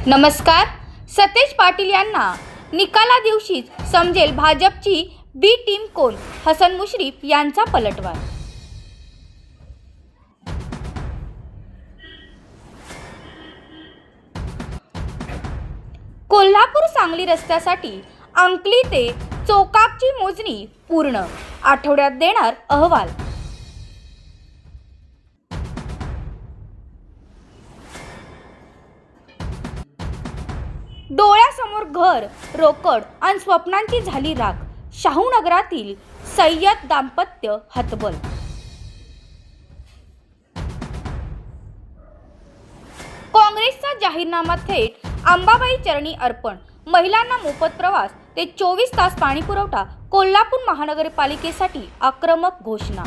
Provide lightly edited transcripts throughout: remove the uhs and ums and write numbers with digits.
नमस्कार. सतेज पाटील यांना निकाला दिवशीच समजेल भाजपची बी टीम कोण, हसन मुश्रीफ यांचा पलटवार. कोल्हापूर सांगली रस्त्यासाठी अंकली ते चोकाकची मोजणी पूर्ण, आठवड्यात देणार अहवाल. डोळ्यासमोर घर, रोकड आणि स्वप्नांची झाली राख. शाहूनगरातील सय्यद दाम्पत्य हतबल. काँग्रेसचा जाहीरनामा थेट अंबाबाई चरणी अर्पण. महिलांना मोफत प्रवास ते 24 तास पाणी पुरवठा. कोल्हापूर महानगरपालिकेसाठी आक्रमक घोषणा.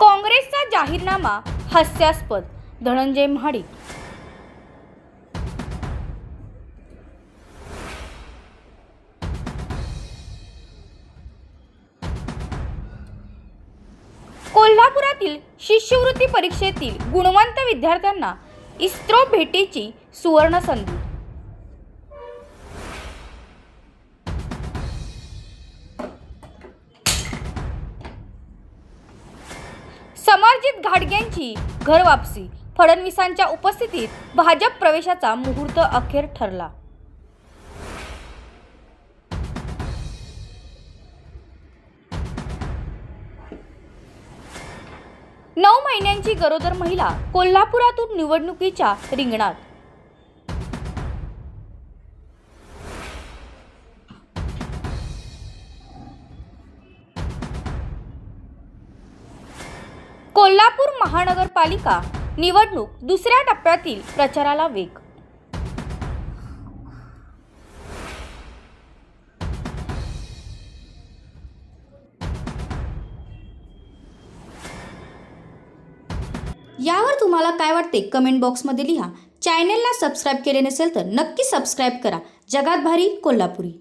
काँग्रेसचा जाहीरनामा हास्यास्पद. धनंजय महाडिक. कोल्हापुरातील शिष्यवृत्ती परीक्षेतील गुणवंत विद्यार्थ्यांना इस्रो भेटीची सुवर्ण संधी. समरजित घाटगेंची घरवापसी. फडणवीसांच्या उपस्थितीत भाजप प्रवेशाचा मुहूर्त अखेर ठरला. नऊ महिन्यांची गरोदर महिला कोल्हापुरातून निवडणुकीच्या रिंगणात. कोल्हापूर महानगरपालिका निवडणूक दुसऱ्या टप्प्यातील प्रचाराला वेग. यावर तुम्हाला काय वाटते कमेंट बॉक्समध्ये लिहा. चॅनेलला सबस्क्राईब केले नसेल तर नक्की सबस्क्राईब करा. जगात भारी कोल्हापुरी.